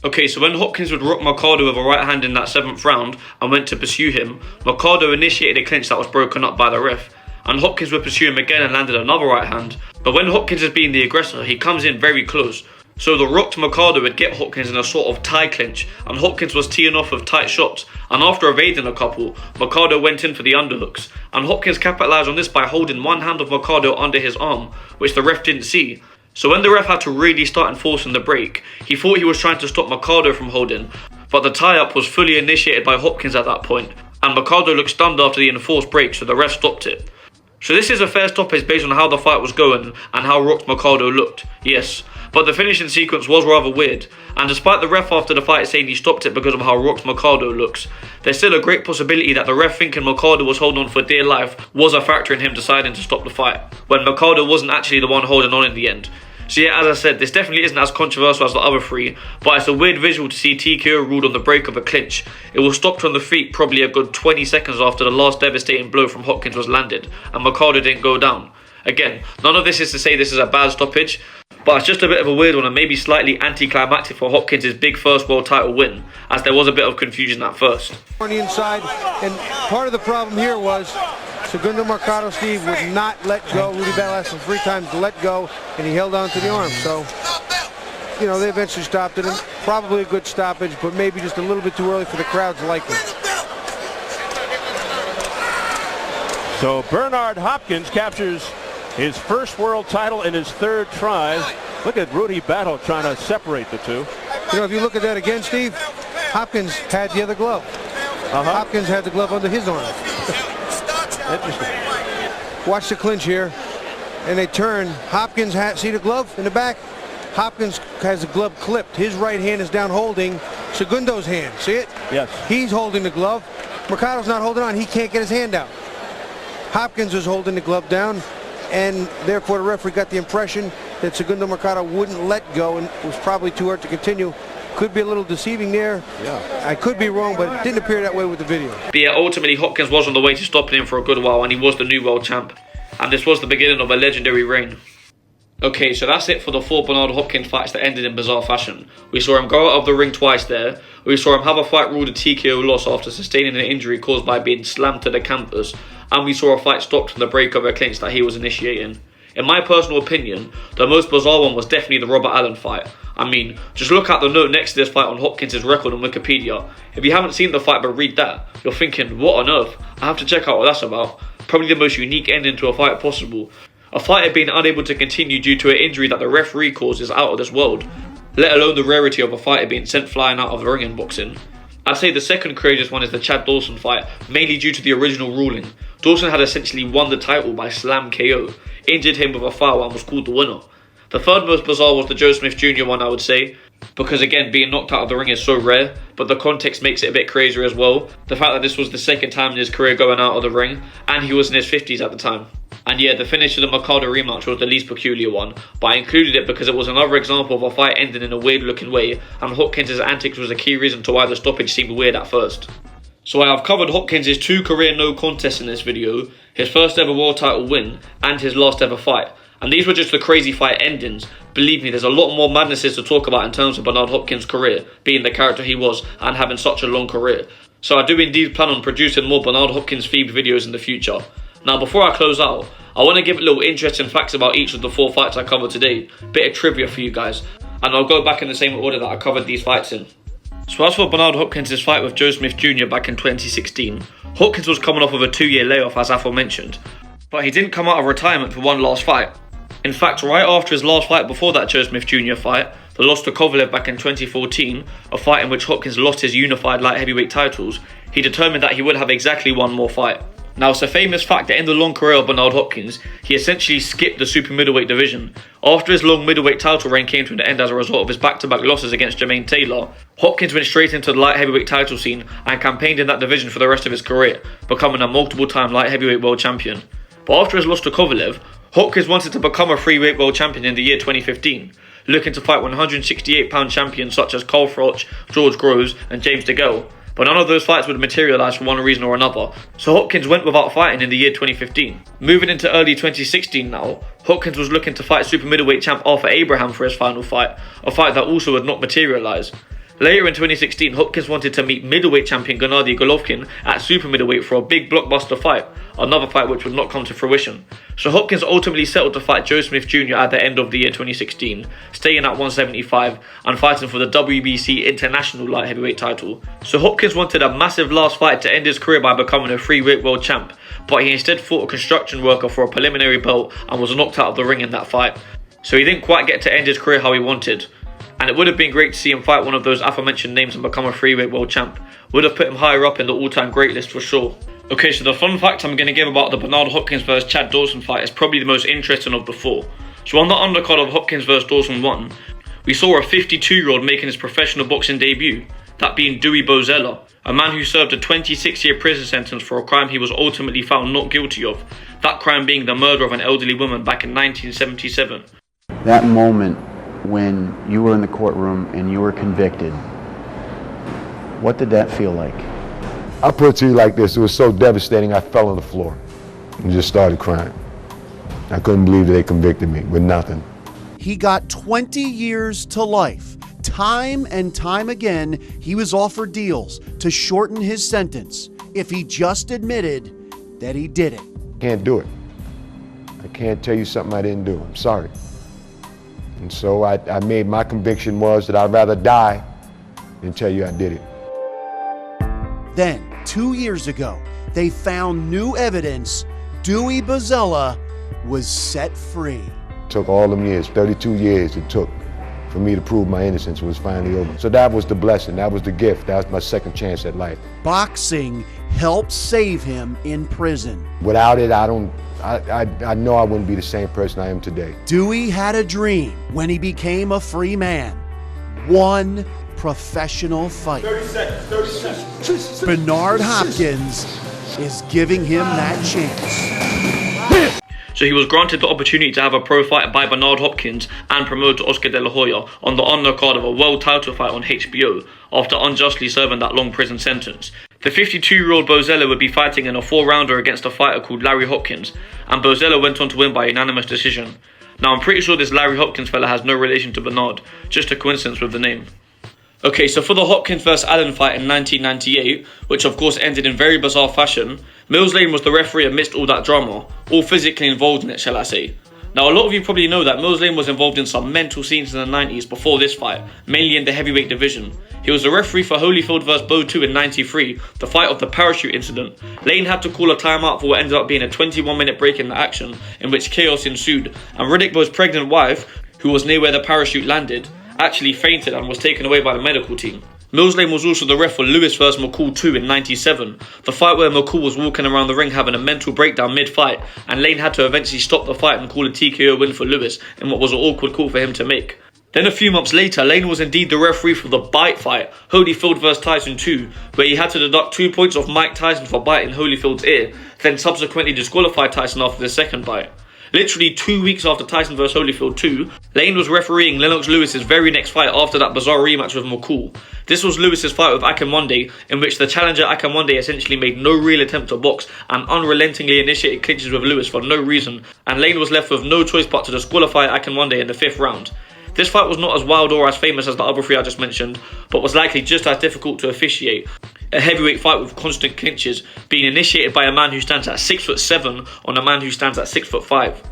A: Okay, so when Hopkins would rock Mercado with a right hand in that 7th round and went to pursue him, Mercado initiated a clinch that was broken up by the ref, and Hopkins would pursue him again and landed another right hand. But when Hopkins is being the aggressor, he comes in very close. So the rocked Mercado would get Hopkins in a sort of tie clinch, and Hopkins was teeing off with tight shots, and after evading a couple, Mercado went in for the underhooks, and Hopkins capitalised on this by holding one hand of Mercado under his arm, which the ref didn't see. So when the ref had to really start enforcing the break, he thought he was trying to stop Mercado from holding, but the tie-up was fully initiated by Hopkins at that point, and Mercado looked stunned after the enforced break, so the ref stopped it. So this is a fair stoppage based on how the fight was going and how rocked Mercado looked, yes. But the finishing sequence was rather weird, and despite the ref after the fight saying he stopped it because of how rocked Mercado looks, there's still a great possibility that the ref thinking Mercado was holding on for dear life was a factor in him deciding to stop the fight, when Mercado wasn't actually the one holding on in the end. So yeah, as I said, this definitely isn't as controversial as the other three, but it's a weird visual to see TKO ruled on the break of a clinch. It was stopped on the feet probably a good 20 seconds after the last devastating blow from Hopkins was landed, and Mercado didn't go down. Again, none of this is to say this is a bad stoppage, but it's just a bit of a weird one and maybe slightly anticlimactic for Hopkins' big first world title win, as there was a bit of confusion at first.
G: On the inside, and part of the problem here was Segundo Mercado, Steve, would not let go. Rudy Battle asked him 3 times to let go, and he held on to the arm. So, you know, they eventually stopped it. And probably a good stoppage, but maybe just a little bit too early for the crowd to like it.
M: So Bernard Hopkins captures his first world title in his 3rd try. Look at Rudy Battle trying to separate the two.
G: You know, if you look at that again, Steve, Hopkins had the other glove. Hopkins had the glove under his arm.
M: Interesting.
G: Watch the clinch here, and they turn. Hopkins see the glove in the back? Hopkins has the glove clipped. His right hand is down holding Segundo's hand. See it?
M: Yes.
G: He's holding the glove. Mercado's not holding on. He can't get his hand out. Hopkins was holding the glove down, and therefore the referee got the impression that Segundo Mercado wouldn't let go and was probably too hurt to continue. Could be a little deceiving there.
M: Yeah.
G: I could be wrong, but it didn't appear that way with the video.
A: But yeah, ultimately Hopkins was on the way to stopping him for a good while, and he was the new world champ. And this was the beginning of a legendary reign. Okay, so that's it for the 4 Bernard Hopkins fights that ended in bizarre fashion. We saw him go out of the ring twice there. We saw him have a fight ruled a TKO loss after sustaining an injury caused by being slammed to the canvas. And we saw a fight stopped from the break of a clinch that he was initiating. In my personal opinion, the most bizarre one was definitely the Robert Allen fight. I mean, just look at the note next to this fight on Hopkins' record on Wikipedia. If you haven't seen the fight but read that, you're thinking, what on earth? I have to check out what that's about. Probably the most unique ending to a fight possible. A fighter being unable to continue due to an injury that the referee caused is out of this world, let alone the rarity of a fighter being sent flying out of the ring in boxing. I'd say the second craziest one is the Chad Dawson fight, mainly due to the original ruling. Dawson had essentially won the title by slam KO, injured him with a foul and was called the winner. The third most bizarre was the Joe Smith Jr. one, I would say, because again, being knocked out of the ring is so rare, but the context makes it a bit crazier as well. The fact that this was the second time in his career going out of the ring, and he was in his 50s at the time. And yeah, the finish of the Mercado rematch was the least peculiar one, but I included it because it was another example of a fight ending in a weird looking way, and Hopkins' antics was a key reason to why the stoppage seemed weird at first. So I have covered Hopkins' 2 career no contests in this video, his first ever world title win, and his last ever fight. And these were just the crazy fight endings. Believe me, there's a lot more madnesses to talk about in terms of Bernard Hopkins' career, being the character he was and having such a long career. So I do indeed plan on producing more Bernard Hopkins themed videos in the future. Now before I close out, I want to give a little interesting facts about each of the 4 fights I covered today, bit of trivia for you guys, and I'll go back in the same order that I covered these fights in. So as for Bernard Hopkins' fight with Joe Smith Jr. back in 2016, Hopkins was coming off of a 2-year layoff as aforementioned, but he didn't come out of retirement for one last fight. In fact, right after his last fight before that Joe Smith Jr. fight, the loss to Kovalev back in 2014, a fight in which Hopkins lost his unified light heavyweight titles, he determined that he would have exactly one more fight. Now it's a famous fact that in the long career of Bernard Hopkins, he essentially skipped the super middleweight division. After his long middleweight title reign came to an end as a result of his back-to-back losses against Jermaine Taylor, Hopkins went straight into the light heavyweight title scene and campaigned in that division for the rest of his career, becoming a multiple-time light heavyweight world champion. But after his loss to Kovalev, Hopkins wanted to become a freeweight world champion in the year 2015, looking to fight 168-pound champions such as Carl Froch, George Groves and James DeGale. But none of those fights would materialise for one reason or another, so Hopkins went without fighting in the year 2015. Moving into early 2016 now, Hopkins was looking to fight super middleweight champ Arthur Abraham for his final fight, a fight that also would not materialise. Later in 2016, Hopkins wanted to meet middleweight champion Gennady Golovkin at super middleweight for a big blockbuster fight, another fight which would not come to fruition. So Hopkins ultimately settled to fight Joe Smith Jr. at the end of the year 2016, staying at 175 and fighting for the WBC International Light Heavyweight title. So Hopkins wanted a massive last fight to end his career by becoming a freeweight world champ, but he instead fought a construction worker for a preliminary belt and was knocked out of the ring in that fight. So he didn't quite get to end his career how he wanted. And it would have been great to see him fight one of those aforementioned names and become a freeweight world champ. Would have put him higher up in the all-time great list for sure. Okay, so the fun fact I'm going to give about the Bernard Hopkins vs Chad Dawson fight is probably the most interesting of the 4. So on the undercard of Hopkins vs Dawson 1, we saw a 52-year-old making his professional boxing debut, that being Dewey Bozella, a man who served a 26-year prison sentence for a crime he was ultimately found not guilty of, that crime being the murder of an elderly woman back in 1977.
R: That moment when you were in the courtroom and you were convicted, what did that feel like?
S: I'll put it to you like this, it was so devastating I fell on the floor and just started crying. I couldn't believe that they convicted me with nothing.
T: He got 20 years to life. Time and time again, he was offered deals to shorten his sentence if he just admitted that he did it.
S: Can't do it. I can't tell you something I didn't do. I'm sorry. And so I made my conviction was that I'd rather die than tell you I did it.
T: Then, 2 years ago, they found new evidence Dewey Bozella was set free.
S: It took all them years, 32 years it took for me to prove my innocence was finally over. So that was the blessing, that was the gift, that was my second chance at life.
T: Boxing helped save him in prison.
S: Without it, I know I wouldn't be the same person I am today.
T: Dewey had a dream when he became a free man. One professional fight.
B: 30 seconds.
T: Bernard Hopkins is giving him that chance.
A: So he was granted the opportunity to have a pro fight by Bernard Hopkins and promoter Oscar De La Hoya on the undercard of a world title fight on HBO after unjustly serving that long prison sentence. The 52-year-old Bozella would be fighting in a 4-rounder against a fighter called Larry Hopkins, and Bozella went on to win by unanimous decision. Now I'm pretty sure this Larry Hopkins fella has no relation to Bernard, just a coincidence with the name. Okay, so for the Hopkins vs Allen fight in 1998, which of course ended in very bizarre fashion, Mills Lane was the referee amidst all that drama, all physically involved in it, shall I say. Now a lot of you probably know that Mills Lane was involved in some mental scenes in the 90s before this fight, mainly in the heavyweight division. He was the referee for Holyfield vs Bo 2 in 93, the fight of the parachute incident. Lane had to call a timeout for what ended up being a 21-minute break in the action, in which chaos ensued, and Riddick Bowe's pregnant wife, who was near where the parachute landed, actually fainted and was taken away by the medical team. Mills Lane was also the ref for Lewis vs McCall 2 in 97, the fight where McCall was walking around the ring having a mental breakdown mid-fight, and Lane had to eventually stop the fight and call a TKO win for Lewis in what was an awkward call for him to make. Then a few months later, Lane was indeed the referee for the bite fight, Holyfield vs Tyson 2, where he had to deduct 2 points off Mike Tyson for biting Holyfield's ear, then subsequently disqualified Tyson after the second bite. Literally 2 weeks after Tyson vs Holyfield 2, Lane was refereeing Lennox Lewis's very next fight after that bizarre rematch with McCall. This was Lewis's fight with Akinwande, in which the challenger Akinwande essentially made no real attempt to box and unrelentingly initiated clinches with Lewis for no reason, and Lane was left with no choice but to disqualify Akinwande in the 5th round. This fight was not as wild or as famous as the other 3 I just mentioned, but was likely just as difficult to officiate. A heavyweight fight with constant clinches being initiated by a man who stands at 6'7" on a man who stands at 6'5".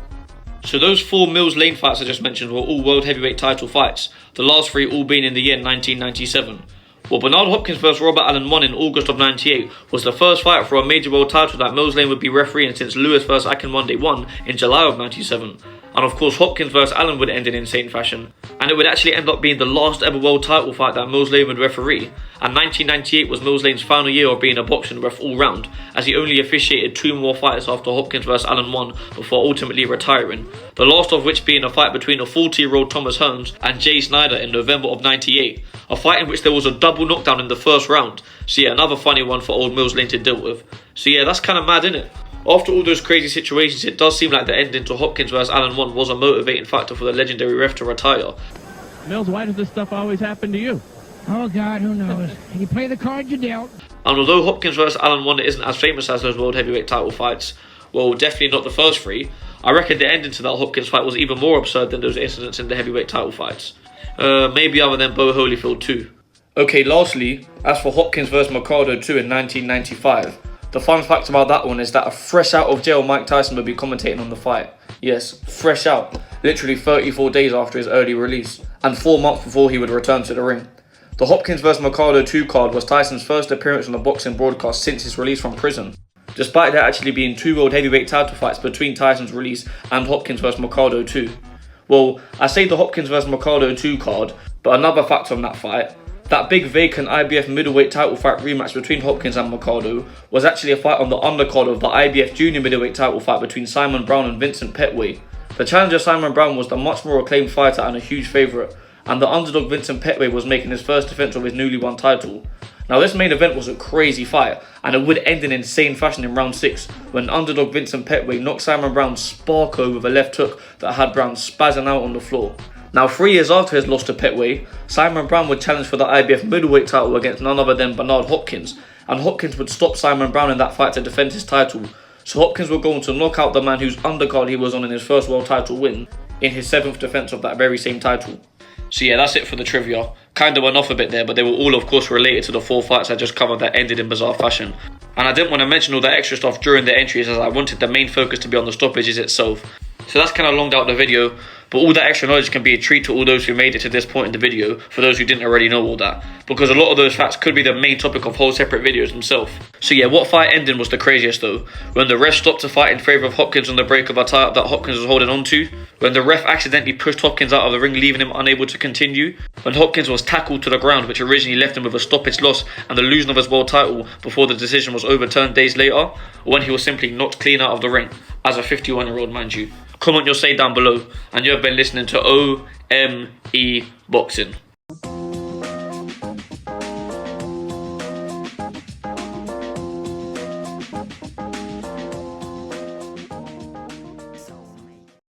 A: So those 4 Mills-Lane fights I just mentioned were all world heavyweight title fights, the last 3 all being in the year 1997. Well, Bernard Hopkins vs Robert Allen won in August of '98 was the first fight for a major world title that Mills-Lane would be refereeing since Lewis vs Akinwande won in July of '97. And of course Hopkins vs Allen would end in insane fashion, and it would actually end up being the last ever world title fight that Mills-Lane would referee, and 1998 was Mills-Lane's final year of being a boxing ref all round, as he only officiated 2 more fights after Hopkins vs Allen won before ultimately retiring, the last of which being a fight between a 40-year-old Thomas Hearns and Jay Snyder in November of '98, a fight in which there was a double knockdown in the first round, so yeah, another funny one for old Mills-Lane to deal with. So yeah, that's kind of mad, innit? After all those crazy situations, it does seem like the ending to Hopkins vs Allen 1 was a motivating factor for the legendary ref to retire.
M: Mills, why does this stuff always happen to you?
O: Oh, God, who knows? You play the card you dealt.
A: And although Hopkins vs Allen 1 isn't as famous as those world heavyweight title fights, well, definitely not the first 3, I reckon the ending to that Hopkins fight was even more absurd than those incidents in the heavyweight title fights. Maybe other than Bo Holyfield 2. Okay, lastly, as for Hopkins vs Mercado 2 in 1995, the fun fact about that one is that a fresh out of jail Mike Tyson would be commentating on the fight. Yes, fresh out. Literally 34 days after his early release, and 4 months before he would return to the ring. The Hopkins vs Mercado 2 card was Tyson's first appearance on a boxing broadcast since his release from prison, despite there actually being 2 world heavyweight title fights between Tyson's release and Hopkins vs Mercado 2. Well, I say the Hopkins vs Mercado 2 card, but another factor on that fight, that big vacant IBF middleweight title fight rematch between Hopkins and Mercado was actually a fight on the undercard of the IBF junior middleweight title fight between Simon Brown and Vincent Petway. The challenger Simon Brown was the much more acclaimed fighter and a huge favourite, and the underdog Vincent Petway was making his first defence of his newly won title. Now this main event was a crazy fight, and it would end in insane fashion in round 6 when underdog Vincent Petway knocked Simon Brown sparko with a left hook that had Brown spazzing out on the floor. Now 3 years after his loss to Petway, Simon Brown would challenge for the IBF middleweight title against none other than Bernard Hopkins, and Hopkins would stop Simon Brown in that fight to defend his title, so Hopkins would go on to knock out the man whose undercard he was on in his first world title win, in his 7th defence of that very same title. So yeah, that's it for the trivia. Kinda went off a bit there, but they were all of course related to the 4 fights I just covered that ended in bizarre fashion. And I didn't want to mention all that extra stuff during the entries as I wanted the main focus to be on the stoppages itself. So that's kind of longed out the video, but all that extra knowledge can be a treat to all those who made it to this point in the video, for those who didn't already know all that, because a lot of those facts could be the main topic of whole separate videos themselves. So yeah, what fight ending was the craziest though? When the ref stopped to fight in favour of Hopkins on the break of a tie-up that Hopkins was holding on to? When the ref accidentally pushed Hopkins out of the ring, leaving him unable to continue? When Hopkins was tackled to the ground, which originally left him with a stoppage loss and the losing of his world title before the decision was overturned days later? Or when he was simply knocked clean out of the ring, as a 51-year-old mind you? Comment your say down below, and you have been listening to O.M.E. Boxing.